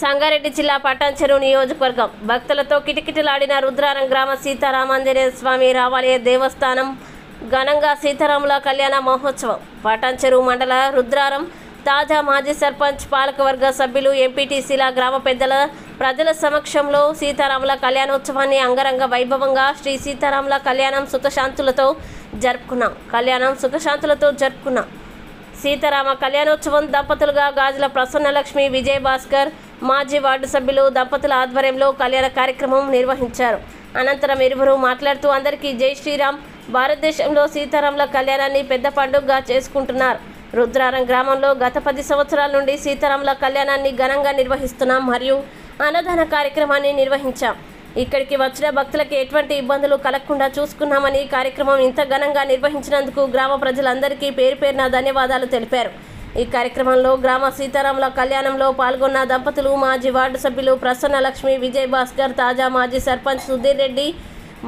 సంగారెడ్డి జిల్లా పటాన్చెరు నియోజకవర్గం భక్తులతో కిటకిటలాడిన రుద్రారం గ్రామ సీతారామాంజనేయ స్వామి రామాలయ దేవస్థానం ఘనంగా సీతారాముల కళ్యాణ మహోత్సవం. పటాన్చెరు మండల రుద్రారం తాజా మాజీ సర్పంచ్ పాలకవర్గ సభ్యులు ఎంపీటీసీల గ్రామ పెద్దల ప్రజల సమక్షంలో సీతారాముల కళ్యాణోత్సవాన్ని అంగరంగ వైభవంగా శ్రీ సీతారాముల కళ్యాణం సుఖశాంతులతో జరుపుకున్నాం. సీతారామ కళ్యాణోత్సవం దంపతులుగా గాజుల ప్రసన్నలక్ష్మి విజయ్ భాస్కర్ మాజీ వార్డు సభ్యులు దంపతుల ఆధ్వర్యంలో కళ్యాణ కార్యక్రమం నిర్వహించారు. అనంతరం ఇరువురు మాట్లాడుతూ అందరికీ జై శ్రీరామ్. భారతదేశంలో సీతారాముల కళ్యాణాన్ని పెద్ద పండుగగా చేసుకుంటున్నారు. రుద్రారం గ్రామంలో గత 10 సంవత్సరాల నుండి సీతారాముల కళ్యాణాన్ని ఘనంగా నిర్వహిస్తున్నాం మరియు అన్నదాన కార్యక్రమాన్ని నిర్వహించాం. ఇక్కడికి వచ్చిన భక్తులకు ఎటువంటి ఇబ్బందులు కలగకుండా చూసుకున్నామని కార్యక్రమం ఇంత ఘనంగా నిర్వహించినందుకు గ్రామ ప్రజలందరికీ పేరు పేరున ధన్యవాదాలు తెలిపారు. ఈ కార్యక్రమంలో గ్రామ సీతారాముల కళ్యాణంలో పాల్గొన్న దంపతులు మాజీ వార్డు సభ్యులు ప్రసన్న లక్ష్మి విజయ్ భాస్కర్, తాజా మాజీ సర్పంచ్ సుధీర్ రెడ్డి,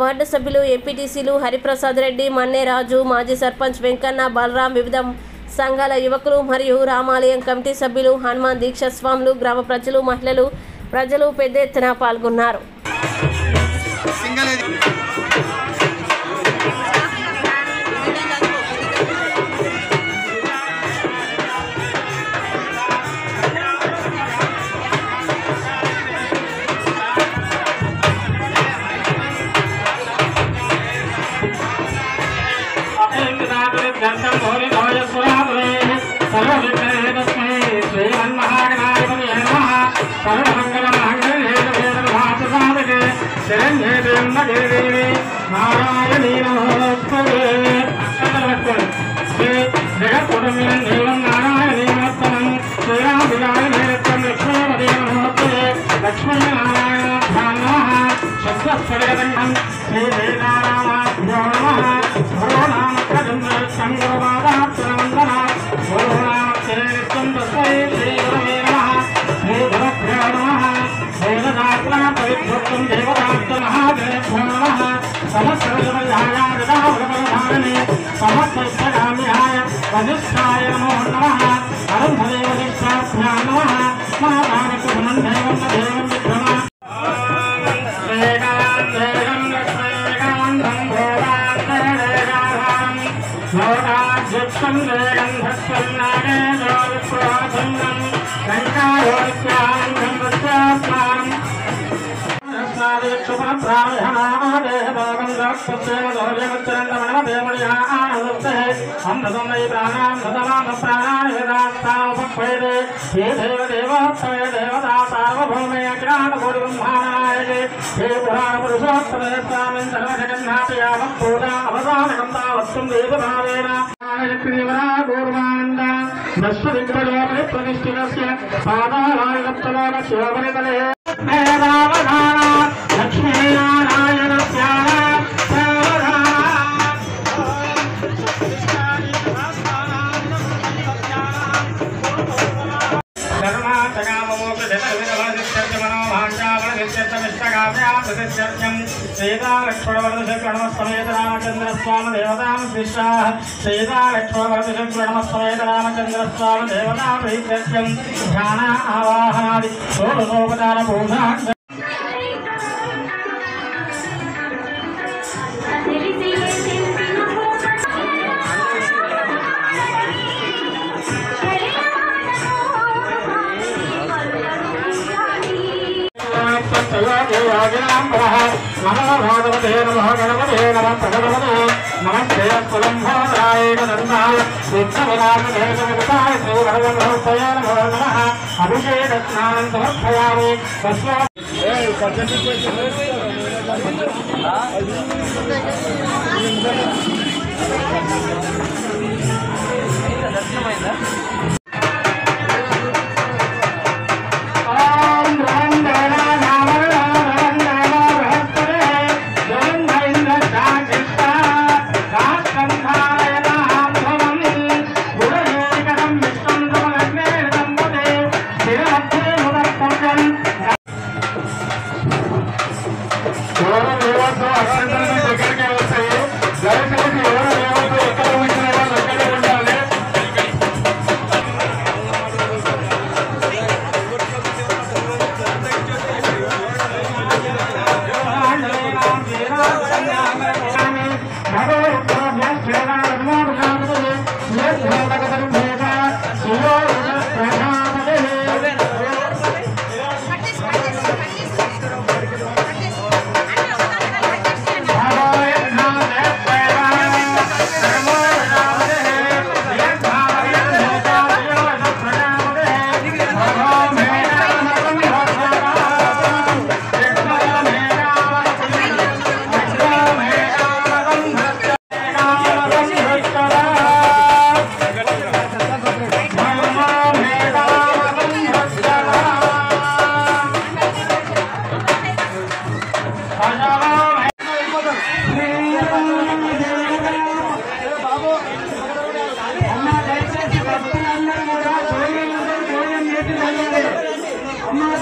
వార్డు సభ్యులు ఎంపీటీసీలు హరిప్రసాద్ రెడ్డి, మన్నే రాజు, మాజీ సర్పంచ్ వెంకన్న, బలరాం, వివిధ సంఘాల యువకులు మరియు రామాలయం కమిటీ సభ్యులు, హనుమాన్ దీక్ష స్వాములు, గ్రామ ప్రజలు, మహిళలు, ప్రజలు పెద్ద ఎత్తున పాల్గొన్నారు.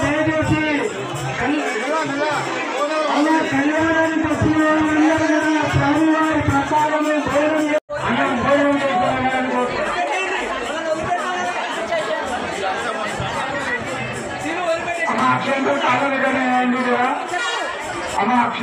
దయచేసి అలా కళ్యాణానికి వచ్చిన వాళ్ళందరూ కూడా స్వామివారి ప్రసాదము భోజనం చేసుకోవాలని అమ్మ అక్షంతో కావాలి కదా అమ్మ అక్ష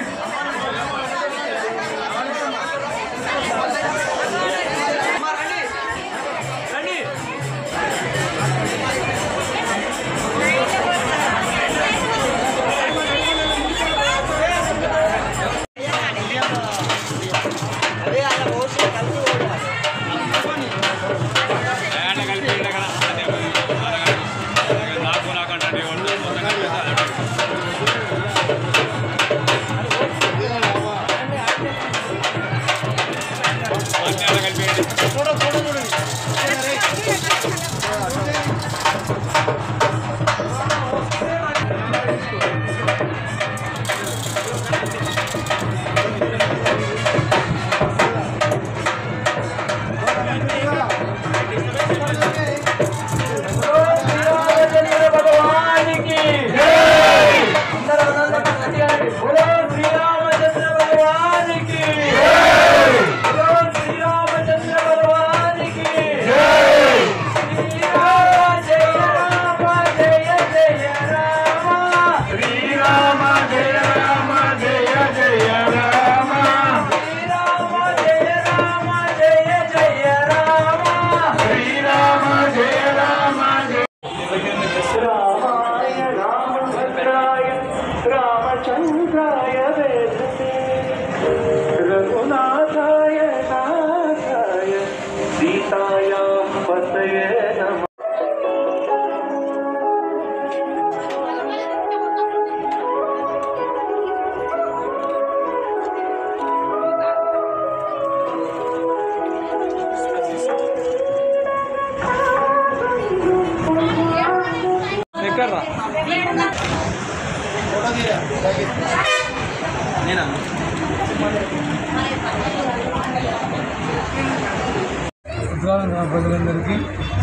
ప్రజలందరికీ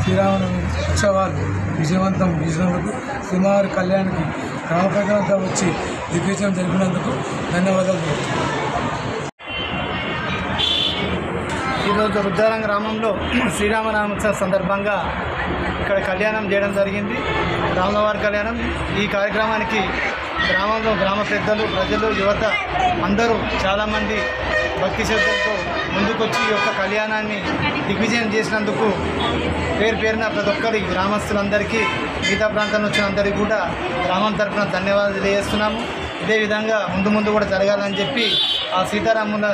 శ్రీరామనవమి ఉత్సవాలు విజయవంతం చేసినందుకు సుమారు కళ్యాణ్కి గ్రామ ప్రజలంతా వచ్చి దిగ్విజయం జరిపినందుకు ధన్యవాదాలు. ఈరోజు రుద్రారం గ్రామంలో శ్రీరామనవమి సందర్భంగా ఇక్కడ కళ్యాణం చేయడం జరిగింది. రాములవారి కళ్యాణం. ఈ కార్యక్రమానికి గ్రామంలో గ్రామ పెద్దలు, ప్రజలు, యువత అందరూ చాలామంది భక్తి శ్రద్ధలతో ముందుకొచ్చి ఈ యొక్క కళ్యాణాన్ని దిగ్విజయం చేసినందుకు పేరున ప్రతి ఒక్కరి గ్రామస్తులందరికీ, మిగతా ప్రాంతం వచ్చిన అందరికీ కూడా గ్రామం తరఫున ధన్యవాదాలు తెలియజేస్తున్నాము. ఇదే విధంగా ముందు కూడా జరగాలని చెప్పి ఆ సీతారాముల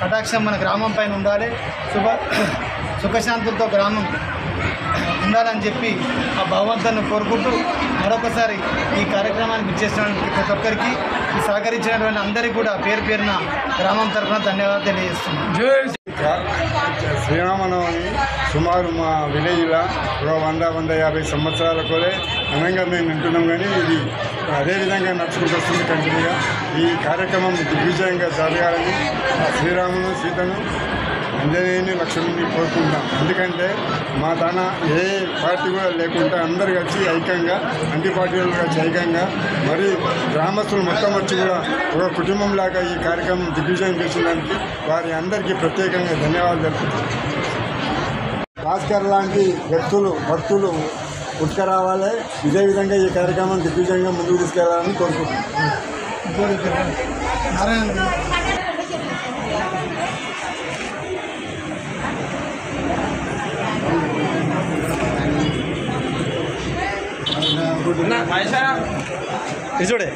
కటాక్షం మన గ్రామం పైన ఉండాలి, సుఖశాంతులతో గ్రామం ఉండాలని చెప్పి ఆ భగవంతుని కోరుకుంటూ మరొకసారి ఈ కార్యక్రమానికి ఇచ్చేసినటువంటి ప్రతి ఒక్కరికి సహకరించినటువంటి అందరికీ కూడా పేరున గ్రామం తరఫున ధన్యవాదాలు తెలియజేస్తున్నాం. శ్రీరామనవమి సుమారు మా విలేజ్లో 150 సంవత్సరాల కూడా ఘనంగా మేము వింటున్నాం. కానీ ఇది అదేవిధంగా నడుచుకుంటూ వస్తుంది కంటిన్యూగా. ఈ కార్యక్రమం దిగ్విజయంగా జరగాలని శ్రీరామును, సీతను, అంజనేయుని, లక్ష్మణుని కోరుకుంటాం. ఎందుకంటే మా తాన ఏ పార్టీ కూడా లేకుండా అందరు కలిసి ఐక్యంగా, అన్ని పార్టీలు కలిసి ఐక్యంగా, మరి గ్రామస్తులు మొత్తం వచ్చి కూడా ఒక కుటుంబంలాగా ఈ కార్యక్రమం దిగ్విజయం చేసినందుకు వారి అందరికీ ప్రత్యేకంగా ధన్యవాదాలు తెలుపుతున్నాం. భాస్కర్ లాంటి భక్తులు పుట్టుకరావాలి. ఇదే విధంగా ఈ కార్యక్రమం దిగ్విజయంగా ముందుకు తీసుకెళ్లాలని కోరుకుంటున్నాం. చూడే